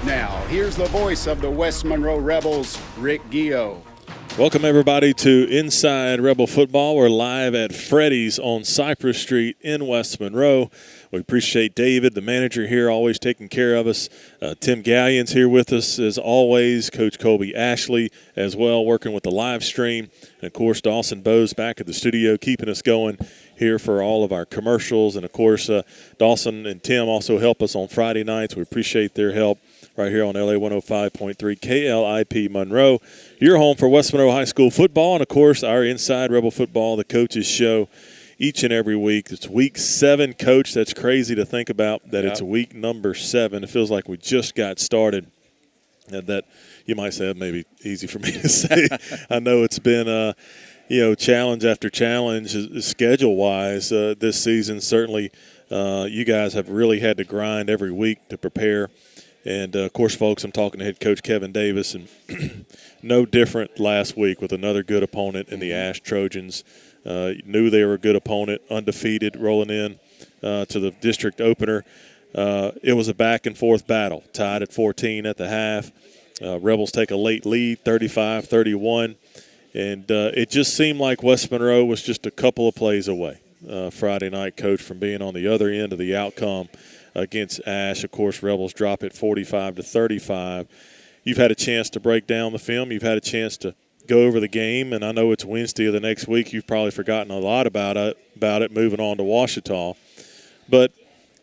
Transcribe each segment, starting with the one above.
Now, here's the voice of the West Monroe Rebels, Rick Gio. Welcome, everybody, to Inside Rebel Football. We're live at Freddy's on Cypress Street in West Monroe. We appreciate David, the manager here, always taking care of us. Tim Gallion's here with us, as always. Coach Colby Ashley as well, working with the live stream. And, of course, Dawson Bowes back at the studio, keeping us going here for all of our commercials. And, of course, Dawson and Tim also help us on Friday nights. We appreciate their help right here on LA 105.3 KLIP Monroe. Your home for West Monroe High School football and, of course, our Inside Rebel Football, the coaches show each and every week. It's week 7, Coach. That's crazy to think about that. It's week number 7. It feels like we just got started. And that you might say that may be easy for me to say. I know it's been, challenge after challenge schedule-wise this season. Certainly you guys have really had to grind every week to prepare. And, of course, folks, I'm talking to head coach Kevin Davis, and no different last week with another good opponent in the Ash Trojans. Knew they were a good opponent, undefeated, rolling in to the district opener. It was a back-and-forth battle, tied at 14 at the half. Rebels take a late lead, 35-31. And it just seemed like West Monroe was just a couple of plays away, Friday night, Coach, from being on the other end of the outcome against Ash. Of course, Rebels drop it 45-35. You've had a chance to break down the film. You've had a chance to go over the game, and I know it's Wednesday of the next week. You've probably forgotten a lot about it moving on to Ouachita. But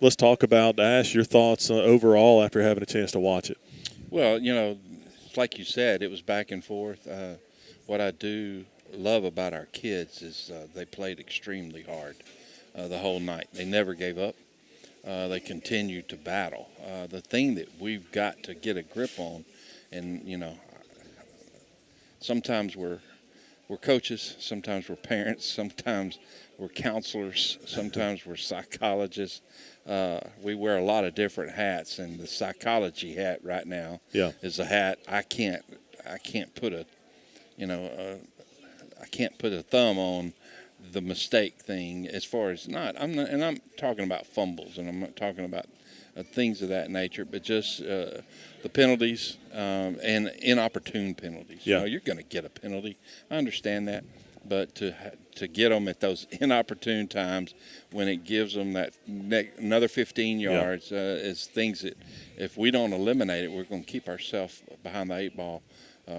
let's talk about Ash, your thoughts overall after having a chance to watch it. Well, like you said, it was back and forth. What I do love about our kids is they played extremely hard the whole night. They never gave up. They continued to battle. The thing that we've got to get a grip on, and, sometimes we're coaches, sometimes we're parents, sometimes we're counselors, sometimes we're psychologists. We wear a lot of different hats, and the psychology hat right now is a hat I can't put a thumb on the mistake thing as far as I'm talking about fumbles, and I'm not talking about things of that nature, but just the penalties and inopportune penalties. Yeah. You're going to get a penalty. I understand that, but to get them at those inopportune times when it gives them that another 15 yards is things that if we don't eliminate it, we're going to keep ourselves behind the 8 ball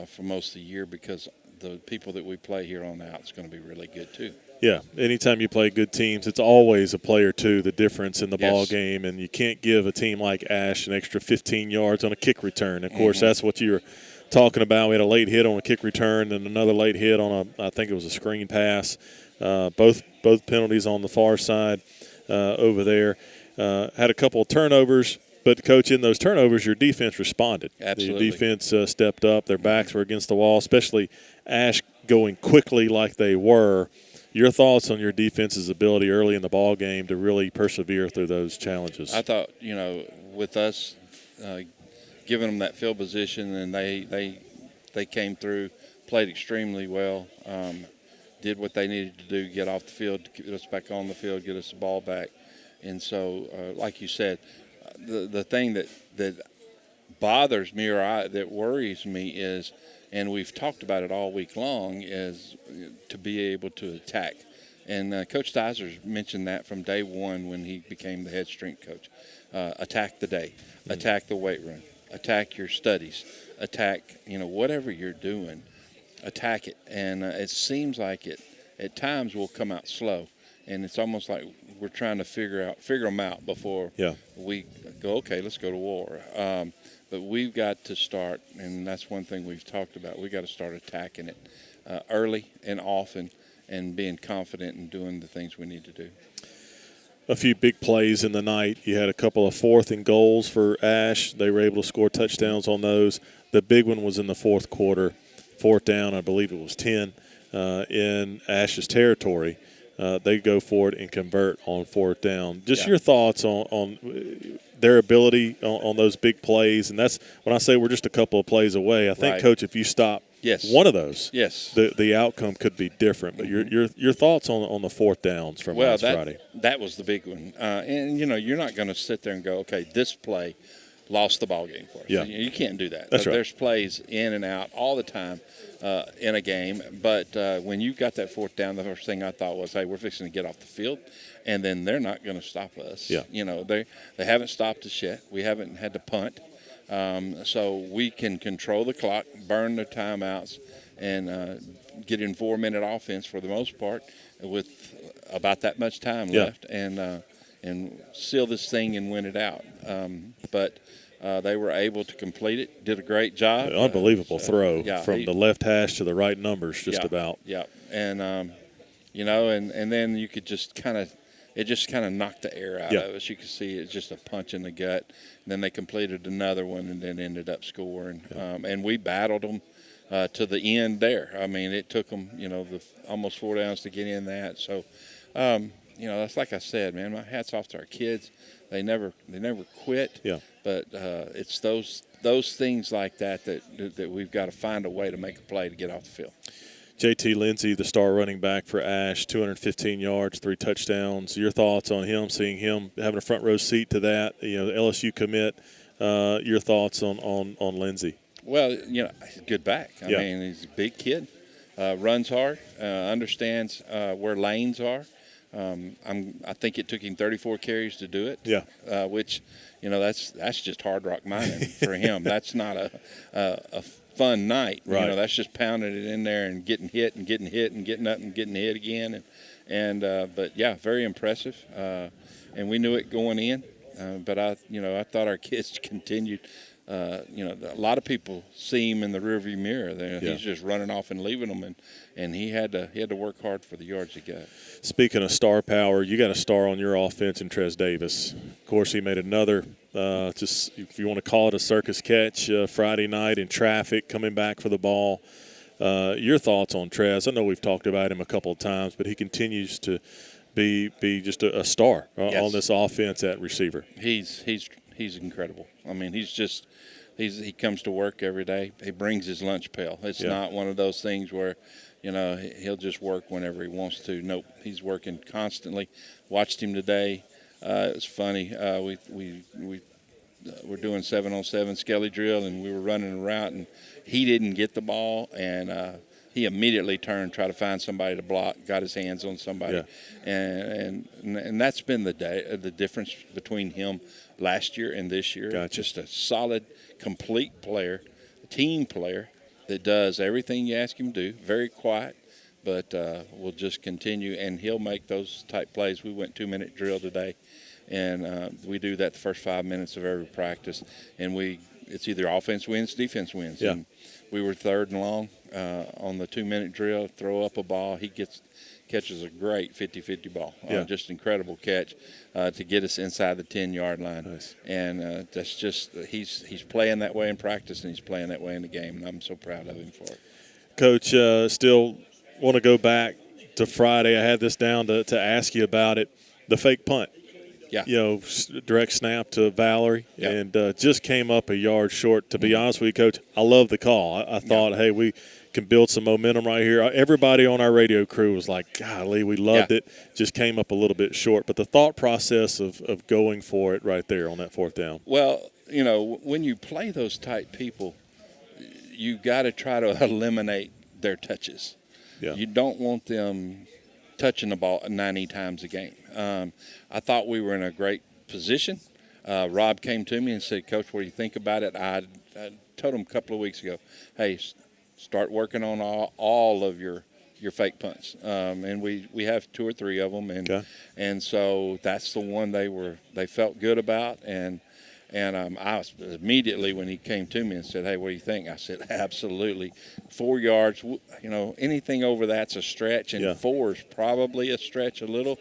for most of the year, because the people that we play here on the out is going to be really good too. Yeah, anytime you play good teams, it's always a play or two the difference in the ball game, and you can't give a team like Ash an extra 15 yards on a kick return. Of course, that's what you were talking about. We had a late hit on a kick return and another late hit on I think it was a screen pass. Both penalties on the far side over there. Had a couple of turnovers, but, Coach, in those turnovers, your defense responded. Absolutely. Your defense stepped up. Their backs were against the wall, especially Ash going quickly like they were. Your thoughts on your defense's ability early in the ball game to really persevere through those challenges? I thought, with us giving them that field position, and they came through, played extremely well, did what they needed to do, get off the field, get us back on the field, get us the ball back. And so, like you said, the thing that bothers me or that worries me is, and we've talked about it all week long, is to be able to attack. And Coach Steiser's mentioned that from day one when he became the head strength coach. Attack the day, attack the weight room, attack your studies, attack, whatever you're doing, attack it. And it seems like it at times will come out slow. And it's almost like we're trying to figure them out before we go, okay, let's go to war. But we've got to start, and that's one thing we've talked about, we've got to start attacking it early and often and being confident in doing the things we need to do. A few big plays in the night. You had a couple of 4th and goals for Ash. They were able to score touchdowns on those. The big one was in the 4th quarter. 4th down, I believe it was 10, in Ash's territory. They go for it and convert on 4th down. Just your thoughts on their ability on those big plays. And that's when I say we're just a couple of plays away. I think, Coach, if you stop one of those, the outcome could be different. But your thoughts on the 4th downs from last Friday? That was the big one. And, you're not going to sit there and go, okay, this play lost the ball game for us. Yeah. You can't do that. That's right. There's plays in and out all the time in a game. But when you got that fourth down, the first thing I thought was, hey, we're fixing to get off the field, and then they're not going to stop us. Yeah. They haven't stopped us yet. We haven't had to punt. So we can control the clock, burn the timeouts, and get in 4-minute offense for the most part with about that much time left, and seal this thing and win it out. But they were able to complete it, did a great job. Unbelievable throw from the left hash to the right numbers, just about. Yeah, and and then you could just kind of. It just kind of knocked the air out of us. You could see it's just a punch in the gut. And then they completed another one and then ended up scoring. And we battled them to the end there. I mean, it took them, almost 4 downs to get in that. So, that's like I said, man. My hat's off to our kids. They never quit. Yeah. But it's those things like that we've got to find a way to make a play to get off the field. JT Lindsey, the star running back for Ash, 215 yards, 3 touchdowns. Your thoughts on him, seeing him having a front row seat to that, the LSU commit, your thoughts on Lindsey? Well, he's a good back. I mean, he's a big kid, runs hard, understands where lanes are. I think it took him 34 carries to do it. Yeah. Which, that's just hard rock mining for him. That's not a fun night. Right. That's just pounding it in there and getting hit and getting hit and getting up and getting hit again. But yeah, very impressive. And we knew it going in. But I thought our kids continued. A lot of people see him in the rearview mirror. He's just running off and leaving them, and he had to work hard for the yards he got. Speaking of star power, you got a star on your offense in Trez Davis. Of course, he made another, just if you want to call it a circus catch, Friday night in traffic, coming back for the ball. Your thoughts on Trez? I know we've talked about him a couple of times, but he continues to be just a star on this offense at receiver. He's incredible. I mean, he comes to work every day. He brings his lunch pail. It's not one of those things where, he'll just work whenever he wants to. Nope, he's working constantly. Watched him today. It was funny. We were doing 7-on-7 skelly drill, and we were running a route, and he didn't get the ball, and he immediately turned, tried to find somebody to block, got his hands on somebody, and that's been the difference between him last year and this year. Gotcha. Just a solid, complete player, team player that does everything you ask him to do. Very quiet, but will just continue, and he'll make those type plays. We went 2-minute drill today, and we do that the first 5 minutes of every practice, and it's either offense wins, defense wins. Yeah. And we were 3rd and long on the 2-minute drill, throw up a ball. He catches a great 50-50 ball. Just incredible catch to get us inside the 10-yard line. Nice. And that's just he's playing that way in practice, and he's playing that way in the game, and I'm so proud of him for it. Coach, still want to go back to Friday. I had this down to ask you about it, the fake punt. Yeah. Direct snap to Valerie, and just came up a yard short. To be honest with you, Coach, I love the call. I thought, hey, we can build some momentum right here. Everybody on our radio crew was like, golly, we loved it. Just came up a little bit short. But the thought process of going for it right there on that 4th down. Well, when you play those type people, you got to try to eliminate their touches. Yeah. You don't want them touching the ball 90 times a game. I thought we were in a great position. Rob came to me and said, Coach, what do you think about it? I told him a couple of weeks ago, hey, start working on all of your fake punts. And we have 2 or 3 of them. And so that's the one they felt good about. And I was immediately, when he came to me and said, hey, what do you think? I said, absolutely. 4 yards, anything over that's a stretch, and 4 is probably a stretch a little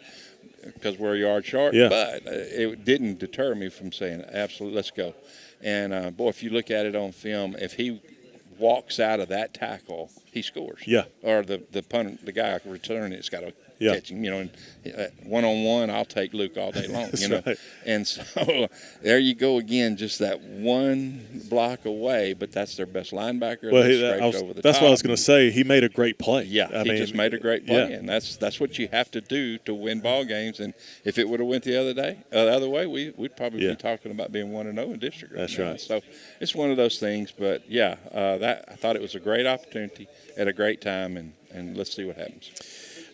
because we're a yard short. Yeah. But it didn't deter me from saying, absolutely, let's go. And, boy, if you look at it on film, if he walks out of that tackle, he scores. Yeah. Or the punter, the guy returning it's got to catch him. And one-on-one, I'll take Luke all day long. Right. And so there you go again, just that one block away. But that's their best linebacker. Well, that's what I was going to say. He made a great play. Yeah, he just made a great play, and that's what you have to do to win ball games. And if it would have went the other way, we'd probably be talking about being 1-0 in district. That's right. So it's one of those things. But that I thought it was a great opportunity at a great time, and let's see what happens.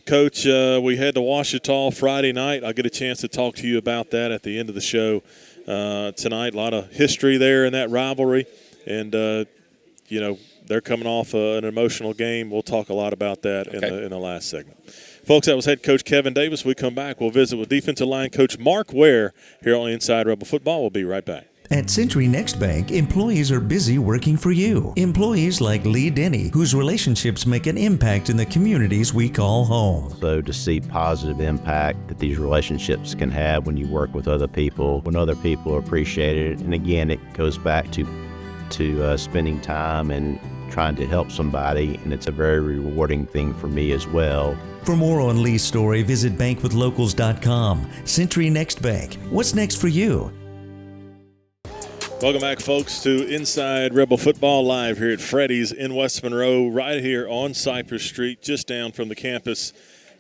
Coach, we head to Ouachita Friday night. I'll get a chance to talk to you about that at the end of the show tonight. A lot of history there in that rivalry, and they're coming off an emotional game. We'll talk a lot about that in the last segment. Folks, that was head coach Kevin Davis. We come back, we'll visit with defensive line coach Mark Ware here on Inside Rebel Football. We'll be right back. At Century Next Bank, employees are busy working for you. Employees like Lee Denny, whose relationships make an impact in the communities we call home. So to see positive impact that these relationships can have when you work with other people, when other people appreciate it. And again, it goes back to spending time and trying to help somebody, and it's a very rewarding thing for me as well. For more on Lee's story, visit bankwithlocals.com. Century Next Bank. What's next for you? Welcome back, folks, to Inside Rebel Football live here at Freddy's in West Monroe, right here on Cypress Street, just down from the campus.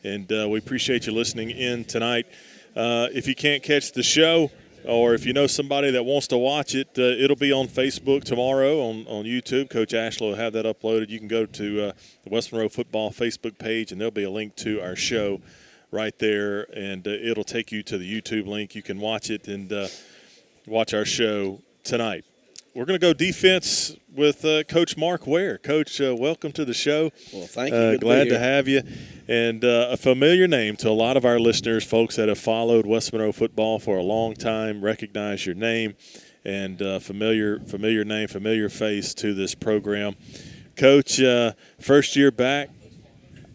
And we appreciate you listening in tonight. If you can't catch the show, or if you know somebody that wants to watch it, it'll be on Facebook tomorrow on YouTube. Coach Ashley will have that uploaded. You can go to the West Monroe Football Facebook page, and there'll be a link to our show right there, and it'll take you to the YouTube link. You can watch it and watch our show tonight. We're going to go defense with Coach Mark Ware. Coach, welcome to the show. Well, thank you. Glad to have you. And a familiar name to a lot of our listeners, folks that have followed West Monroe football for a long time, recognize your name, and familiar name, familiar face to this program. Coach, first year back,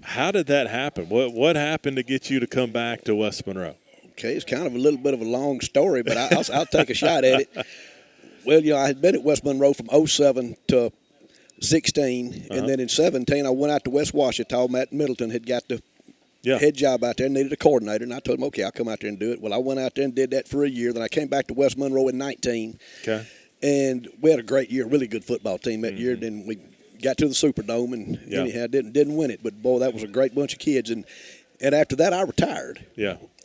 how did that happen? What happened to get you to come back to West Monroe? Okay, it's kind of a little bit of a long story, but I'll take a shot at it. Well, I had been at West Monroe from 07 to 16, and then in 17 I went out to West Ouachita. Matt Middleton had got the head job out there and needed a coordinator, and I told him, okay, I'll come out there and do it. Well, I went out there and did that for a year. Then I came back to West Monroe in 19, and we had a great year, really good football team that year. Then we got to the Superdome, and anyhow didn't win it, but boy, that was a great bunch of kids. And after that, I retired.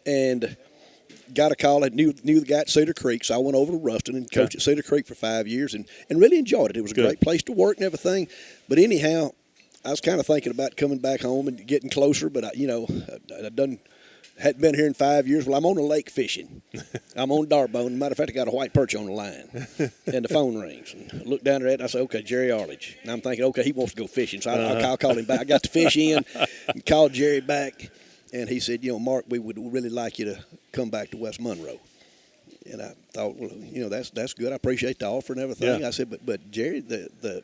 And got a call. I knew the guy at Cedar Creek, so I went over to Ruston and coached at Cedar Creek for 5 years and really enjoyed it. It was a great place to work and everything. But anyhow, I was kind of thinking about coming back home and getting closer, but I hadn't been here in 5 years. Well, I'm on the lake fishing. I'm on Darbone. Matter of fact, I got a white perch on the line, and the phone rings. And I look down at it, and I say, okay, Jerry Arledge. And I'm thinking, okay, he wants to go fishing, so I'll call him back. I got the fish in and called Jerry back. And he said, Mark, we would really like you to come back to West Monroe. And I thought, well, that's good. I appreciate the offer and everything. I said, but Jerry, they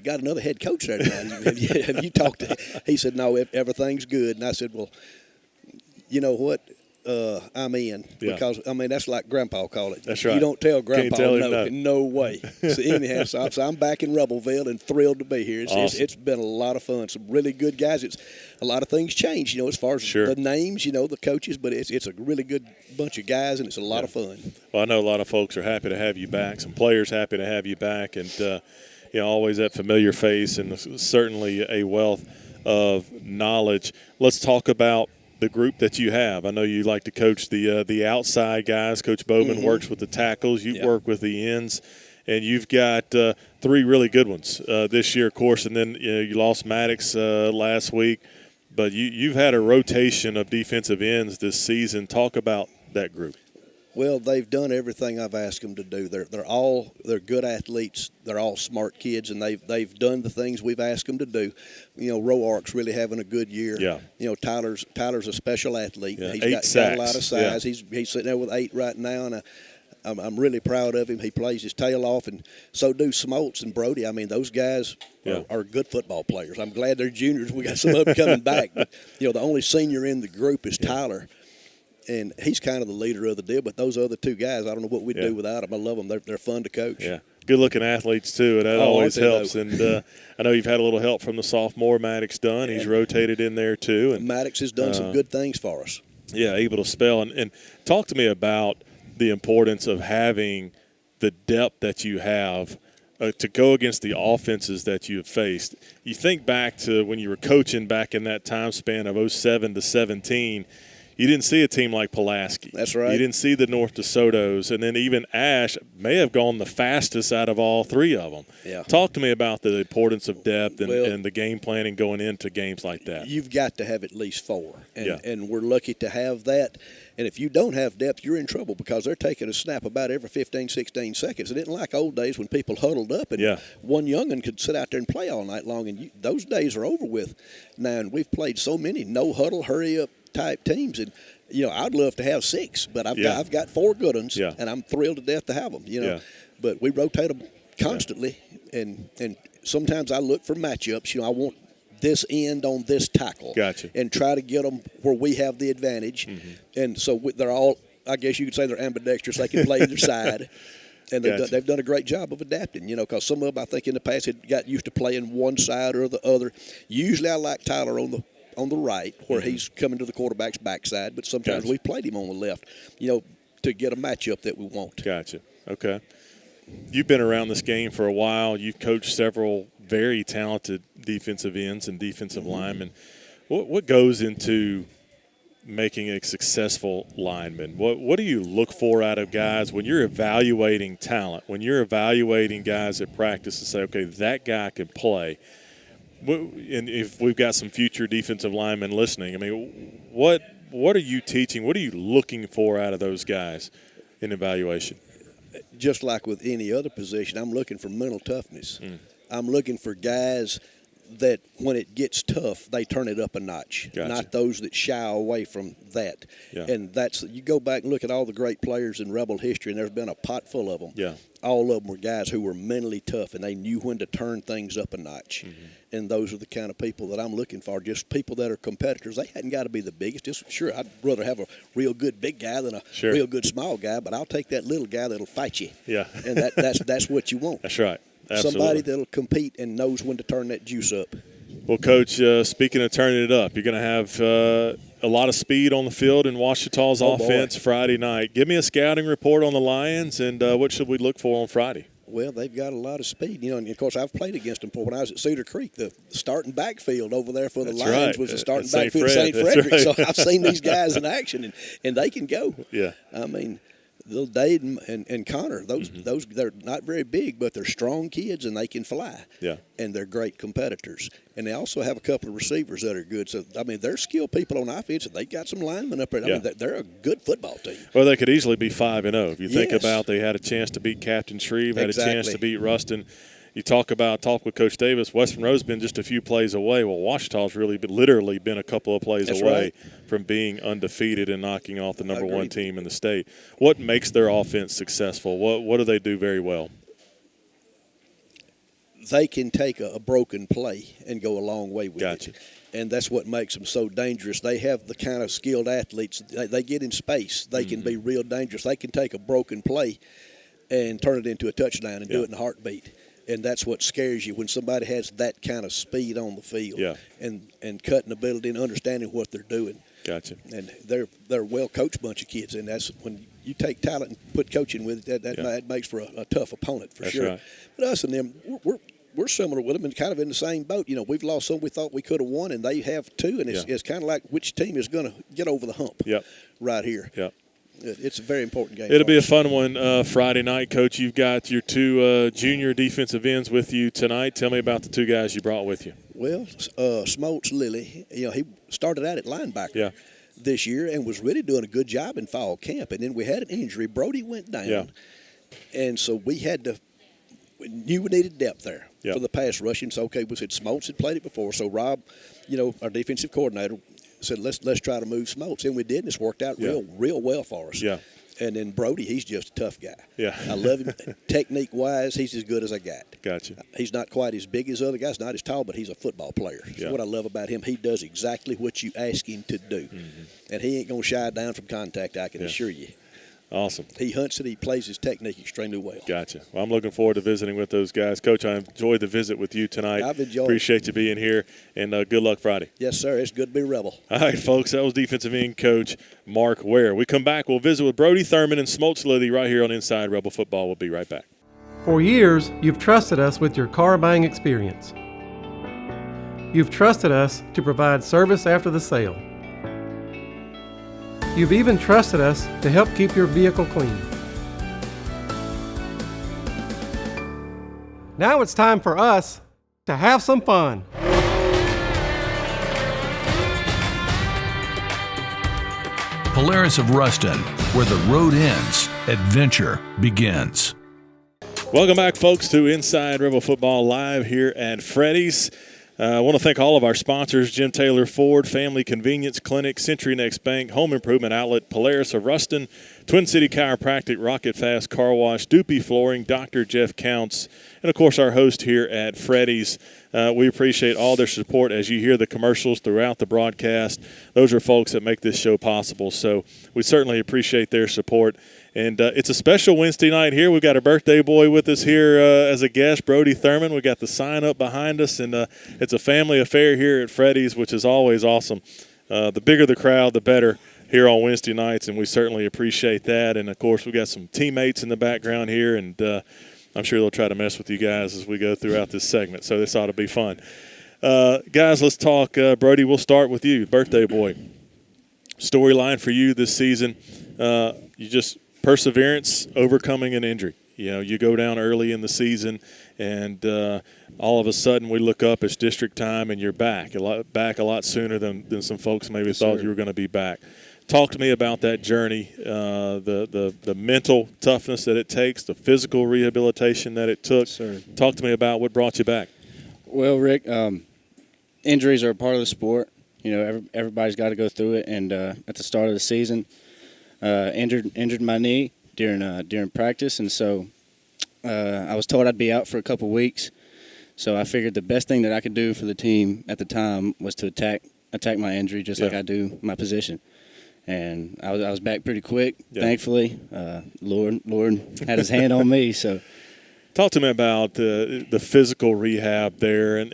got another head coach there now. Have you talked to him? He said, no, everything's good. And I said, well, you know what? I'm in. Because, that's like Grandpa called it. That's right. You don't tell Grandpa no way. So anyhow, so I'm back in Rebelville and thrilled to be here. Awesome. It's been a lot of fun. Some really good guys. It's a lot of things changed, as far as the names, the coaches, but it's a really good bunch of guys, and it's a lot of fun. Well, I know a lot of folks are happy to have you back. Some players happy to have you back, and always that familiar face and certainly a wealth of knowledge. Let's talk about the group that you have. I know you like to coach the outside guys. Coach Bowman works with the tackles. You work with the ends, and you've got three really good ones this year, of course. And then you lost Maddox last week, but you've had a rotation of defensive ends this season. Talk about that group. Well, they've done everything I've asked them to do. They're good athletes. They're all smart kids, and they've done the things we've asked them to do. Roark's really having a good year. Tyler's a special athlete. He's got a lot of size. He's sitting there with 8 right now, and I'm really proud of him. He plays his tail off, and so do Smoltz and Brody. Those guys are good football players. I'm glad they're juniors. We got some of them coming back. But, the only senior in the group is Tyler. And he's kind of the leader of the deal, but those other two guys, I don't know what we'd do without them. I love them. They're fun to coach. Yeah. good-looking athletes too, and that always aren't they, helps. though? And I know you've had a little help from the sophomore Maddox Dunn. He's rotated in there too. And Maddox has done some good things for us. Yeah, able to spell. And talk to me about the importance of having the depth that you have to go against the offenses that you have faced. You think back to when you were coaching back in that time span of 07 to 17, you didn't see a team like Pulaski. That's right. You didn't see the North DeSoto's, and then even Ash may have gone the fastest out of all three of them. Yeah. Talk to me about the importance of depth and the game planning going into games like that. You've got to have at least 4, Yeah. and we're lucky to have that. And if you don't have depth, you're in trouble because they're taking a snap about every 15, 16 seconds. It isn't like old days when people huddled up and one young'un could sit out there and play all night long, and those days are over with now. And we've played so many no-huddle, hurry-up type teams, and I'd love to have 6, but I've got 4 good ones, and I'm thrilled to death to have them. But we rotate them constantly, and sometimes I look for matchups. I want this end on this tackle, and try to get them where we have the advantage. And so they're all, I guess you could say, they're ambidextrous. They can play either side. And they've done a great job of adapting, because some of them, I think, in the past had got used to playing one side or the other. Usually I like Tyler on the right, where he's coming to the quarterback's backside, but sometimes we've played him on the left, to get a matchup that we want. Gotcha. Okay. You've been around this game for a while. You've coached several very talented defensive ends and defensive linemen. What goes into making a successful lineman? What do you look for out of guys when you're evaluating talent, when you're evaluating guys at practice to say, okay, that guy can play? And if we've got some future defensive linemen listening, I mean, what are you teaching? What are you looking for out of those guys in evaluation? Just like with any other position, I'm looking for mental toughness. I'm looking for guys that when it gets tough, they turn it up a notch, not those that shy away from that. And you go back and look at all the great players in Rebel history, and there's been a pot full of them. All of them were guys who were mentally tough, and they knew when to turn things up a notch. And those are the kind of people that I'm looking for, just people that are competitors. They hadn't got to be the biggest. Sure, I'd rather have a real good big guy than a real good small guy, but I'll take that little guy that'll fight you. And that's what you want. That's right. Absolutely. Somebody that'll compete and knows when to turn that juice up. Well, Coach, speaking of turning it up, you're going to have a lot of speed on the field in Ouachita's offense Friday night. Give me a scouting report on the Lions, and what should we look for on Friday? Well, they've got a lot of speed, and of course I've played against them when I was at Cedar Creek. The starting backfield over there for the Lions was the starting backfield at St. Frederick. Right. So I've seen these guys in action, and they can go. I mean, little Dade and Connor, those they're not very big, but they're strong kids and they can fly. And they're great competitors. And they also have a couple of receivers that are good. So I mean, they're skilled people on offense, and they got some linemen up there. I mean, they're a good football team. Well, they could easily be 5-0. If you think about, they had a chance to beat Captain Shreve, had a chance to beat Ruston. You talk with Coach Davis. West Monroe's been just a few plays away. Well, Ouachita's literally been a couple of plays away from being undefeated and knocking off the number one team in the state. What makes their offense successful? What do they do very well? They can take a broken play and go a long way with it. And that's what makes them so dangerous. They have the kind of skilled athletes. They get in space. They can be real dangerous. They can take a broken play and turn it into a touchdown and do it in a heartbeat. And that's what scares you when somebody has that kind of speed on the field and cutting ability and understanding what they're doing. And they're a well-coached bunch of kids, and that's when you take talent and put coaching with it, that makes for a tough opponent for sure. But us and them, we're similar with them and kind of in the same boat. We've lost some we thought we could have won, and they have too, and it's kind of like which team is going to get over the hump right here. It's a very important game. It'll be a fun one Friday night, Coach. You've got your 2 junior defensive ends with you tonight. Tell me about the 2 guys you brought with you. Well, Smoltz Lilly, he started out at linebacker this year and was really doing a good job in fall camp. And then we had an injury. Brody went down. And so we knew we needed depth there for the pass rushing. So, we said Smoltz had played it before. So Rob, our defensive coordinator, said let's try to move Smoltz, and we did, and it's worked out real well for us. And then Brody, he's just a tough guy. I love him. Technique wise, he's as good as I got. He's not quite as big as other guys, not as tall, but he's a football player. That's what I love about him. He does exactly what you ask him to do, and he ain't gonna shy down from contact. I can assure you. Awesome. He hunts it. He plays his technique extremely well. Gotcha. Well, I'm looking forward to visiting with those guys. Coach, I enjoyed the visit with you tonight. I've enjoyed Appreciate you being here, and good luck Friday. Yes, sir. It's good to be a Rebel. All right, folks, that was defensive end coach Mark Ware. We come back, we'll visit with Brody Thurman and Smoltz Lilly right here on Inside Rebel Football. We'll be right back. For years, you've trusted us with your car buying experience. You've trusted us to provide service after the sale. You've even trusted us to help keep your vehicle clean. Now it's time for us to have some fun. Polaris of Ruston, where the road ends, adventure begins. Welcome back, folks, to Inside Rebel Football live here at Freddy's. I want to thank all of our sponsors: Jim Taylor Ford, Family Convenience Clinic, Century Next Bank, Home Improvement Outlet, Polaris of Ruston, Twin City Chiropractic, Rocket Fast Car Wash, Doopy Flooring, Dr. Jeff Counts, and, of course, our host here at Freddy's. We appreciate all their support as you hear the commercials throughout the broadcast. Those are folks that make this show possible, so we certainly appreciate their support. And it's a special Wednesday night here. We've got a birthday boy with us here as a guest, Brody Thurman. We've got the sign up behind us, and it's a family affair here at Freddy's, which is always awesome. The bigger the crowd, the better here on Wednesday nights, and we certainly appreciate that. And, of course, we've got some teammates in the background here, and I'm sure they'll try to mess with you guys as we go throughout this segment, so this ought to be fun. Guys, let's talk. Brody, we'll start with you, birthday boy. Storyline for you this season. You just – perseverance, overcoming an injury. You know, you go down early in the season, and all of a sudden we look up, it's district time, and you're back a lot sooner than some folks maybe thought you were going to be back. Talk to me about that journey, the mental toughness that it takes, the physical rehabilitation that it took. Talk to me about what brought you back. Well, Rick, injuries are a part of the sport. You know, everybody's got to go through it, and at the start of the season, injured my knee during practice, and so I was told I'd be out for a couple weeks. So I figured the best thing that I could do for the team at the time was to attack my injury just like I do my position. And I was back pretty quick, thankfully. Lord had his hand on me. So, talk to me about the physical rehab there and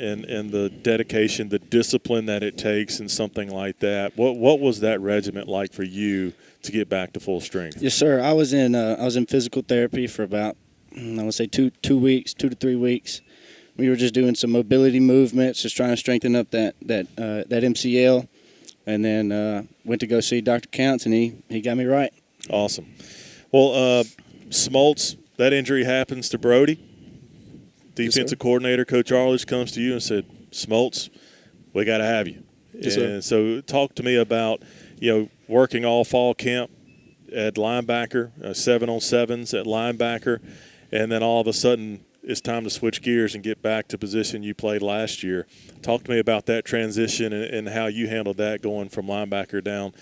the dedication, the discipline that it takes and something like that. What was that regiment like for you to get back to full strength? Yes, sir. I was in physical therapy for about, I want to say 2 weeks, 2 to 3 weeks. We were just doing some mobility movements, just trying to strengthen up that MCL, and then went to go see Dr. Counts, and he got me right. Awesome. Well, Smoltz, that injury happens to Brody. Defensive coordinator Coach Arledge comes to you and said, "Smoltz, we got to have you." Yes, and so talk to me about, working all fall camp at linebacker, 7-on-7s at linebacker, and then all of a sudden it's time to switch gears and get back to position you played last year. Talk to me about that transition and how you handled that going from linebacker down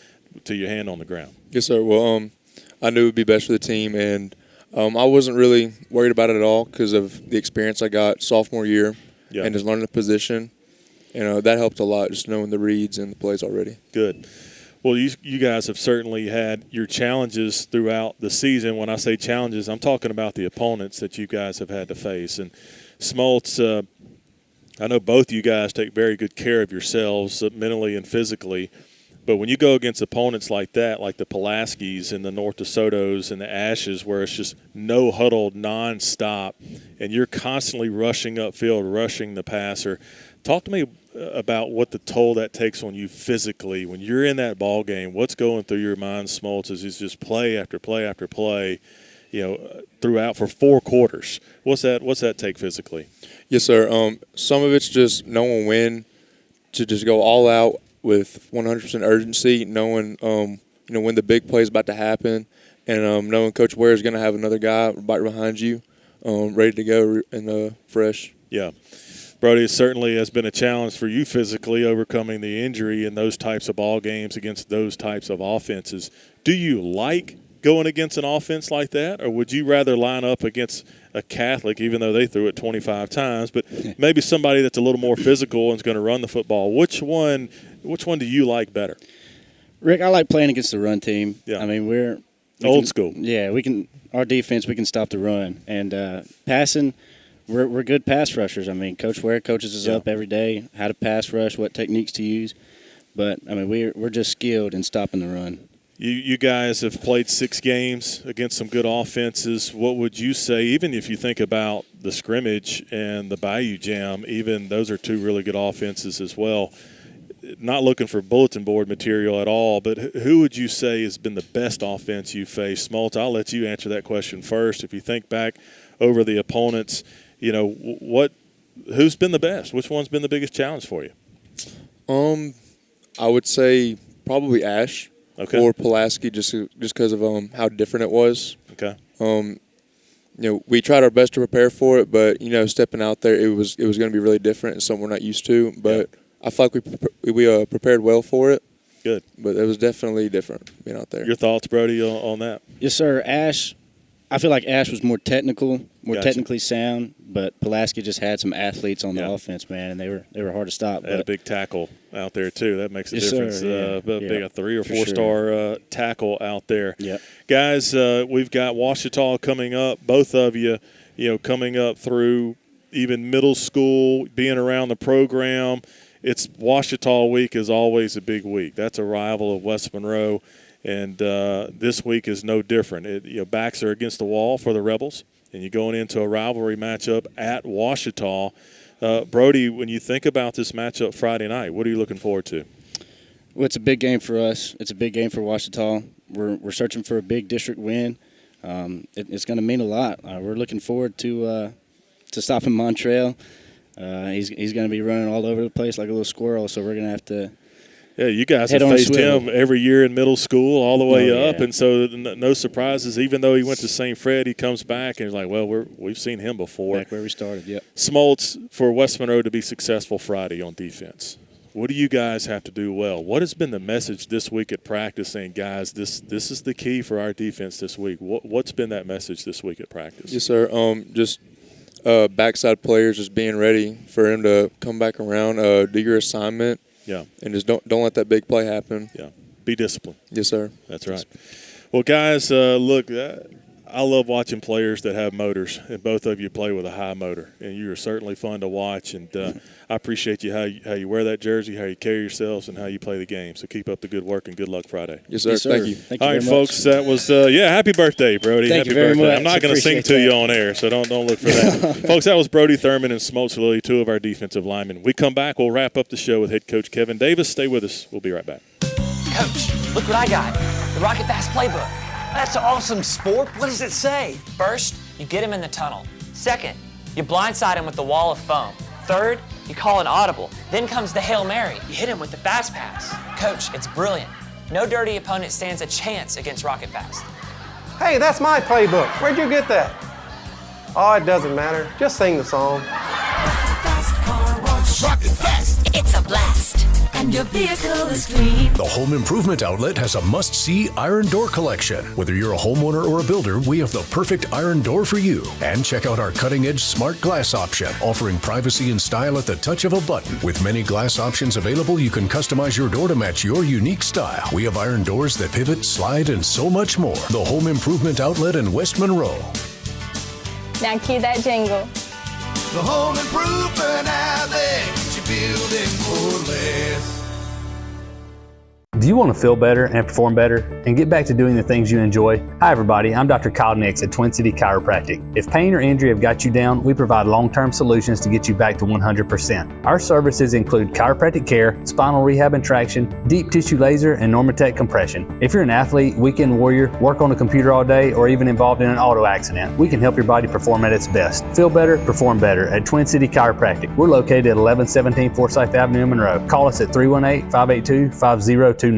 to your hand on the ground. Yes, sir. Well, I knew it would be best for the team, and I wasn't really worried about it at all because of the experience I got sophomore year and just learning the position. That helped a lot, just knowing the reads and the plays already. Good. Well, you guys have certainly had your challenges throughout the season. When I say challenges, I'm talking about the opponents that you guys have had to face. And Smoltz, I know both you guys take very good care of yourselves mentally and physically. But when you go against opponents like that, like the Pulaskis and the North DeSotos and the Ashes, where it's just no huddle nonstop, and you're constantly rushing upfield, rushing the passer, talk to me about what the toll that takes on you physically when you're in that ball game. What's going through your mind, Smoltz, is just play after play after play, throughout for 4 quarters. What's that take physically? Yes, sir. Some of it's just knowing when to just go all out with 100% urgency, knowing when the big play is about to happen, and knowing Coach Ware is going to have another guy right behind you, ready to go and fresh. Yeah. Brody, it certainly has been a challenge for you physically, overcoming the injury in those types of ball games against those types of offenses. Do you like going against an offense like that, or would you rather line up against a Catholic, even though they threw it 25 times, but maybe somebody that's a little more physical and is going to run the football? Which one do you like better? Rick, I like playing against the run team. Yeah. I mean, Old school. Yeah, we can. Our defense, we can stop the run, and passing. We're good pass rushers. I mean, Coach Ware coaches us up every day how to pass rush, what techniques to use. But I mean, we're just skilled in stopping the run. You guys have played 6 games against some good offenses. What would you say, even if you think about the scrimmage and the Bayou Jam, even those are 2 really good offenses as well? Not looking for bulletin board material at all, but who would you say has been the best offense you faced? Smoltz, I'll let you answer that question first. If you think back over the opponents, who's been the best? Which one's been the biggest challenge for you? I would say probably Ash or Pulaski, just because of how different it was. Okay. We tried our best to prepare for it, but stepping out there, it was going to be really different and something we're not used to. But I feel like we prepared well for it. Good. But it was definitely different being out there. Your thoughts, Brody, on that? Yes, sir. Ash, I feel like Ash was more technical, technically sound, but Pulaski just had some athletes on the offense, man, and they were hard to stop. They had a big tackle out there too. That makes a difference. Sir, Big a 3 or 4 star tackle out there. Yep. Guys, we've got Ouachita coming up. Both of you, coming up through even middle school, being around the program. It's Ouachita week is always a big week. That's a rival of West Monroe. And this week is no different. Backs are against the wall for the Rebels, and you're going into a rivalry matchup at Ouachita. Brody, when you think about this matchup Friday night, what are you looking forward to? Well, it's a big game for us. It's a big game for Ouachita. We're searching for a big district win. It's going to mean a lot. We're looking forward to stopping Montrell. He's going to be running all over the place like a little squirrel, so we're going to have to. Yeah, you guys have faced him every year in middle school all the way up, and so no surprises. Even though he went to St. Fred, he comes back and he's like, well, we've seen him before. Back where we started, yep. Smoltz, for West Monroe to be successful Friday on defense, what do you guys have to do well? What has been the message this week at practice saying, guys, this is the key for our defense this week? What's been that message this week at practice? Yes, sir. Just backside players just being ready for him to come back around, do your assignment. Yeah. And just don't let that big play happen. Yeah. Be disciplined. Yes, sir. That's right. Well, guys, look, I love watching players that have motors, and both of you play with a high motor, and you are certainly fun to watch. And I appreciate you how you wear that jersey, how you carry yourselves, and how you play the game. So keep up the good work, and good luck Friday. Yes, sir. Yes, sir. Thank you. All right, folks, that was happy birthday, Brody. Thank happy you very birthday. much. I'm not going to sing to you on air, so don't look for that. Folks, that was Brody Thurman and Smoltz Lilly, 2 of our defensive linemen. We come back, we'll wrap up the show with head coach Kevin Davis. Stay with us. We'll be right back. Coach, look what I got. The Rocket Fast Playbook. That's awesome, Sport. What does it say? First, you get him in the tunnel. Second, you blindside him with the wall of foam. Third, you call an audible. Then comes the Hail Mary. You hit him with the fast pass. Coach, it's brilliant. No dirty opponent stands a chance against Rocket Fast. Hey, that's my playbook. Where'd you get that? Oh, it doesn't matter. Just sing the song. Rocket Fast. It's a blast. And your vehicle is clean. The Home Improvement Outlet has a must-see iron door collection. Whether you're a homeowner or a builder, we have the perfect iron door for you. And check out our cutting-edge smart glass option, offering privacy and style at the touch of a button. With many glass options available, you can customize your door to match your unique style. We have iron doors that pivot, slide, and so much more. The Home Improvement Outlet in West Monroe. Now cue that jingle. The Home Improvement Outlet. You're building for less. Do you want to feel better and perform better and get back to doing the things you enjoy? Hi everybody, I'm Dr. Kyle Nix at Twin City Chiropractic. If pain or injury have got you down, we provide long-term solutions to get you back to 100%. Our services include chiropractic care, spinal rehab and traction, deep tissue laser, and Normatec compression. If you're an athlete, weekend warrior, work on a computer all day, or even involved in an auto accident, we can help your body perform at its best. Feel better, perform better at Twin City Chiropractic. We're located at 1117 Forsyth Avenue in Monroe. Call us at 318-582-5029.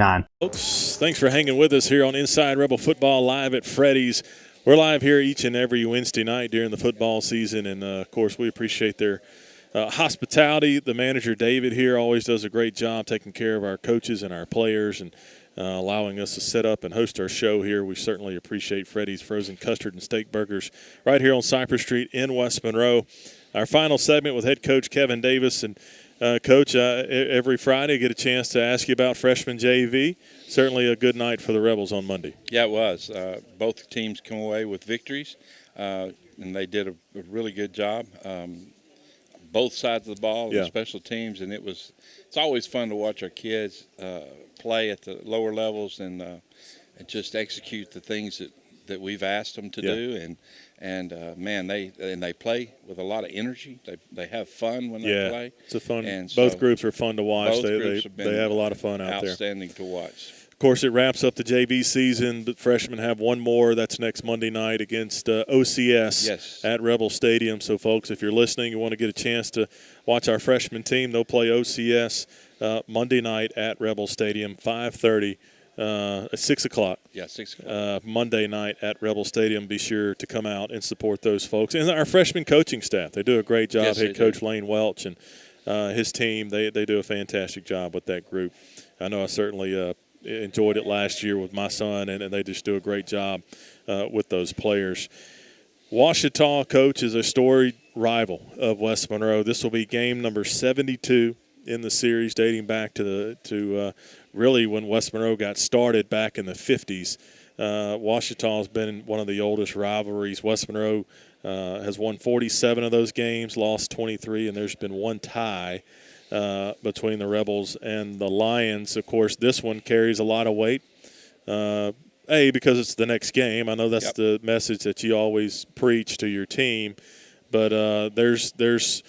Folks, thanks for hanging with us here on Inside Rebel Football live at Freddy's. We're live here each and every Wednesday night during the football season, and, of course, we appreciate their hospitality. The manager, David, here always does a great job taking care of our coaches and our players and allowing us to set up and host our show here. We certainly appreciate Freddy's Frozen Custard and Steak Burgers right here on Cypress Street in West Monroe. Our final segment with head coach Kevin Davis, and Coach, every Friday I get a chance to ask you about freshman JV. Certainly a good night for the Rebels on Monday. Yeah, it was. Both teams come away with victories, and they did a really good job. Both sides of the ball, the special teams, and it's always fun to watch our kids play at the lower levels and just execute the things that we've asked them to do. And man, they play with a lot of energy. They have fun when they play. It's a fun. And both so groups are fun to watch. They have a lot of fun out there. Outstanding to watch. Of course, it wraps up the JV season, but freshmen have one more. That's next Monday night against OCS at Rebel Stadium. So, folks, if you're listening, you want to get a chance to watch our freshman team, they'll play OCS Monday night at Rebel Stadium, 5:30. At 6 o'clock. Yeah, 6 o'clock. Monday night at Rebel Stadium. Be sure to come out and support those folks. And our freshman coaching staff. They do a great job. Head coach Lane Welch and his team, they do a fantastic job with that group. I know I certainly enjoyed it last year with my son, and they just do a great job with those players. Ouachita, Coach, is a storied rival of West Monroe. This will be game number 72 in the series, dating back to really when West Monroe got started back in the 50s. Ouachita has been one of the oldest rivalries. West Monroe has won 47 of those games, lost 23, and there's been one tie between the Rebels and the Lions. Of course, this one carries a lot of weight. Because it's the next game. I know that's the message that you always preach to your team, but there's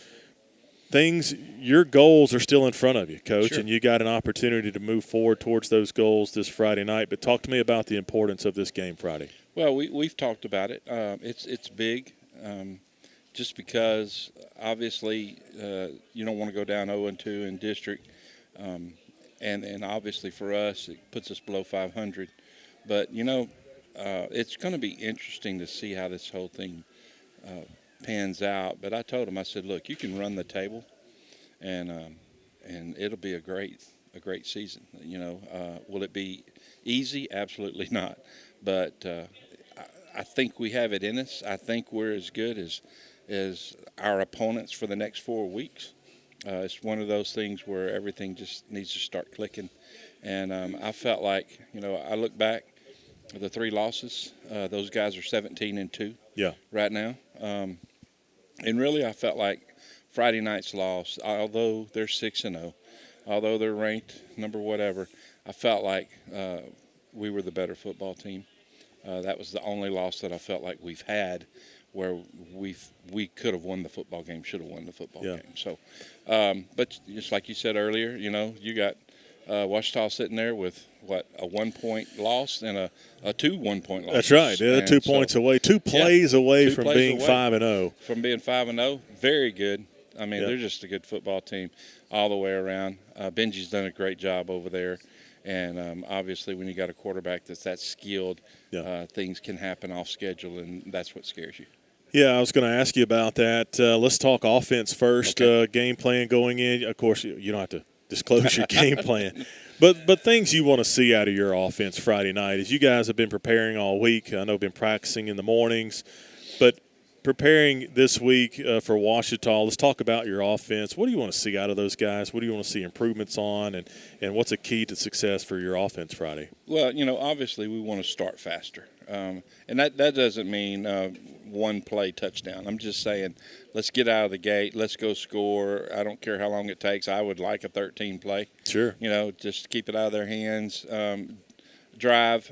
things, your goals are still in front of you, Coach, and you got an opportunity to move forward towards those goals this Friday night. But talk to me about the importance of this game Friday. Well, we've talked about it. It's big, just because obviously you don't want to go down 0-2 in district, and obviously for us it puts us below 500. But it's going to be interesting to see how this whole thing pans out. But I told him, I said, look, you can run the table, and it'll be a great season. Will it be easy? Absolutely not. But I think we have it in us. I think we're as good as our opponents for the next 4 weeks. It's one of those things where everything just needs to start clicking. And I felt like, I look back at the 3 losses. Those guys are 17-2 right now. And really, I felt like Friday night's loss, although they're 6-0, although they're ranked number whatever, I felt like we were the better football team. That was the only loss that I felt like we've had where we could have won the football game, should have won the football game. So, but just like you said earlier, you got Ouachita sitting there with a 1-point loss and a 2 1-point losses. That's right. They're 2 points away, 2 plays away from being 5-0. From being 5-0, very good. I mean, they're just a good football team all the way around. Benji's done a great job over there, and obviously when you got a quarterback that's that skilled, things can happen off schedule, and that's what scares you. Yeah, I was going to ask you about that. Let's talk offense first. Okay. Game plan going in. Of course, you don't have to disclose your game plan. But things you want to see out of your offense Friday night, as you guys have been preparing all week. I know been practicing in the mornings, but preparing this week for Ouachita, let's talk about your offense. What do you want to see out of those guys? What do you want to see improvements on, and what's a key to success for your offense Friday? Well, obviously we want to start faster, and that doesn't mean one play touchdown. I'm just saying let's get out of the gate. Let's go score. I don't care how long it takes. I would like a 13 play. Sure. Just keep it out of their hands. Drive.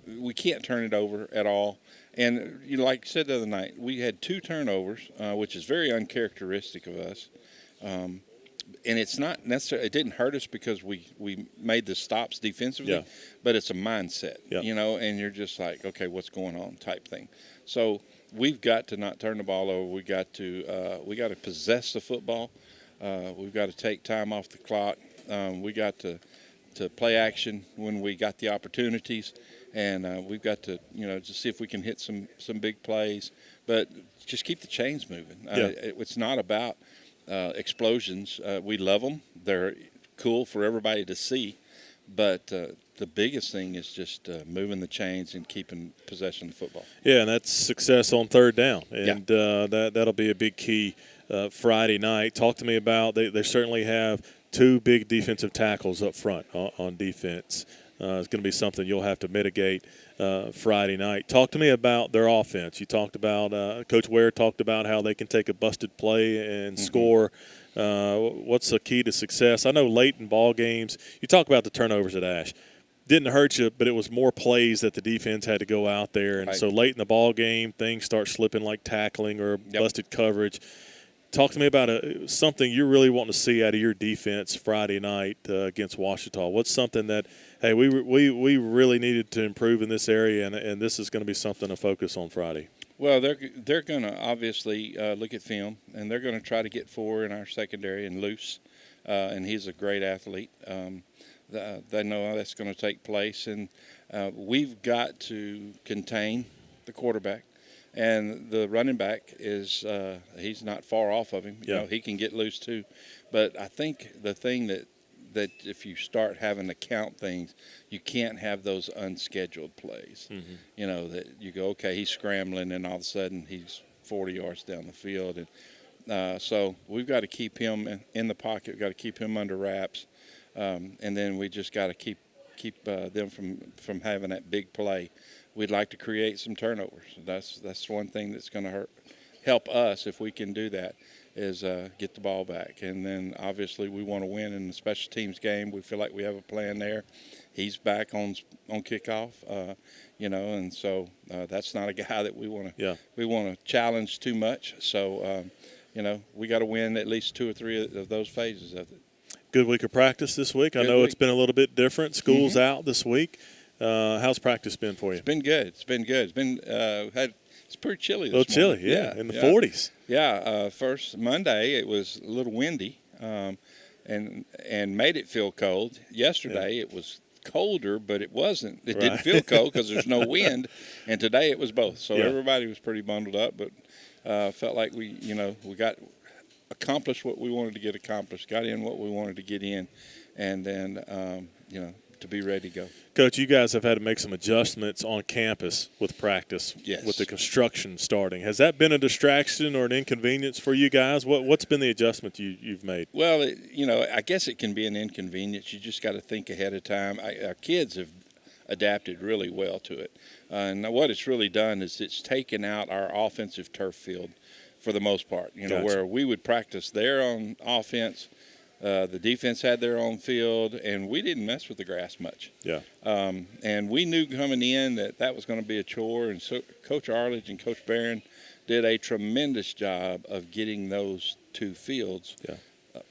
We can't turn it over at all. And like I said the other night, we had 2 turnovers, which is very uncharacteristic of us. And it's not necessarily, it didn't hurt us because we made the stops defensively, but it's a mindset, and you're just like, okay, what's going on type thing. So we've got to not turn the ball over. We got to possess the football. We've got to take time off the clock. We got to play action when we got the opportunities. And we've got to, just see if we can hit some big plays, but just keep the chains moving. It's not about explosions. We love them. They're cool for everybody to see, but the biggest thing is just moving the chains and keeping possession of the football. Yeah, and that's success on third down, and that'll be a big key Friday night. Talk to me about they certainly have two big defensive tackles up front on defense. It's going to be something you'll have to mitigate Friday night. Talk to me about their offense. You talked about Coach Ware talked about how they can take a busted play and score. What's the key to success? I know late in ball games, you talk about the turnovers at Ash. Didn't hurt you, but it was more plays that the defense had to go out there. And so late in the ball game, things start slipping like tackling or busted coverage. Talk to me about something you're really wanting to see out of your defense Friday night against Ouachita. What's something that, hey, we really needed to improve in this area, and this is going to be something to focus on Friday? Well, they're going to obviously look at film, and they're going to try to get 4 in our secondary and loose, and he's a great athlete. They know that's going to take place, and we've got to contain the quarterback. And the running back is he's not far off of him. You know, he can get loose too. But I think the thing that if you start having to count things, you can't have those unscheduled plays. You know, that you go, okay, he's scrambling, and all of a sudden he's 40 yards down the field. And so we've got to keep him in the pocket. We've got to keep him under wraps. And then we just got to keep them from having that big play. We'd like to create some turnovers. That's one thing that's going to help us if we can do that, is get the ball back. And then obviously we want to win in the special teams game. We feel like we have a plan there. He's back on kickoff, you know, and so that's not a guy that we want to challenge too much. So you know, we got to win at least 2 or 3 of those phases of it. Good week of practice this week. I know it's been a little bit different. School's out this week. How's practice been for you? It's been good. It's been it's pretty chilly this morning. A little chilly, yeah, in the 40s. Yeah, first Monday it was a little windy, and made it feel cold. Yesterday it was colder, but it wasn't. It didn't feel cold because there's no wind. And today it was both. So everybody was pretty bundled up, but felt like we got accomplished what we wanted to get accomplished, got in what we wanted to get in, and then to be ready to go. Coach, you guys have had to make some adjustments on campus with practice, with the construction starting. Has that been a distraction or an inconvenience for you guys? What's been the adjustment you've made? Well, I guess it can be an inconvenience. You just got to think ahead of time. Our kids have adapted really well to it. And what it's really done is it's taken out our offensive turf field for the most part, where we would practice there on offense. The defense had their own field, and we didn't mess with the grass much. Yeah. And we knew coming in that was going to be a chore, and so Coach Arledge and Coach Barron did a tremendous job of getting those 2 fields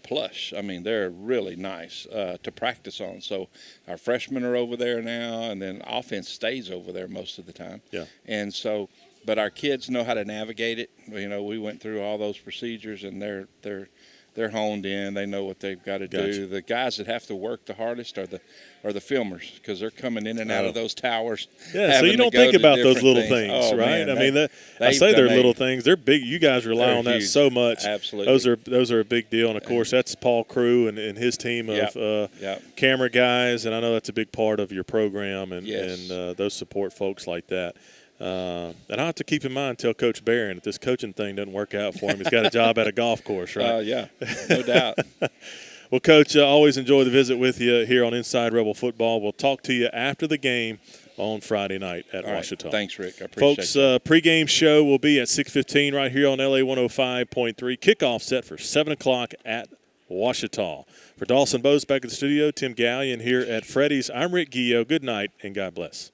plush. I mean, they're really nice to practice on. So our freshmen are over there now, and then offense stays over there most of the time. Yeah. And so, but our kids know how to navigate it. We went through all those procedures, and they're honed in. They know what they've got to do. The guys that have to work the hardest are the filmers, because they're coming in and out of those towers. Yeah, so you don't think about those little things, right? Man, I mean, I say they're little things. They're big. You guys rely on that huge. so much. Absolutely. Those are a big deal. And, of course, that's Paul Crew and his team of camera guys, and I know that's a big part of your program and those support folks like that. And I have to keep in mind, tell Coach Barron, if this coaching thing doesn't work out for him, he's got a job at a golf course, right? Yeah, no doubt. Well, Coach, always enjoy the visit with you here on Inside Rebel Football. We'll talk to you after the game on Friday night at Ouachita. Right. Thanks, Rick. I appreciate Folks, that. pregame show will be at 6:15 right here on LA 105.3. Kickoff set for 7 o'clock at Ouachita. For Dawson Bose back at the studio, Tim Gallion here at Freddy's, I'm Rick Guillo. Good night and God bless.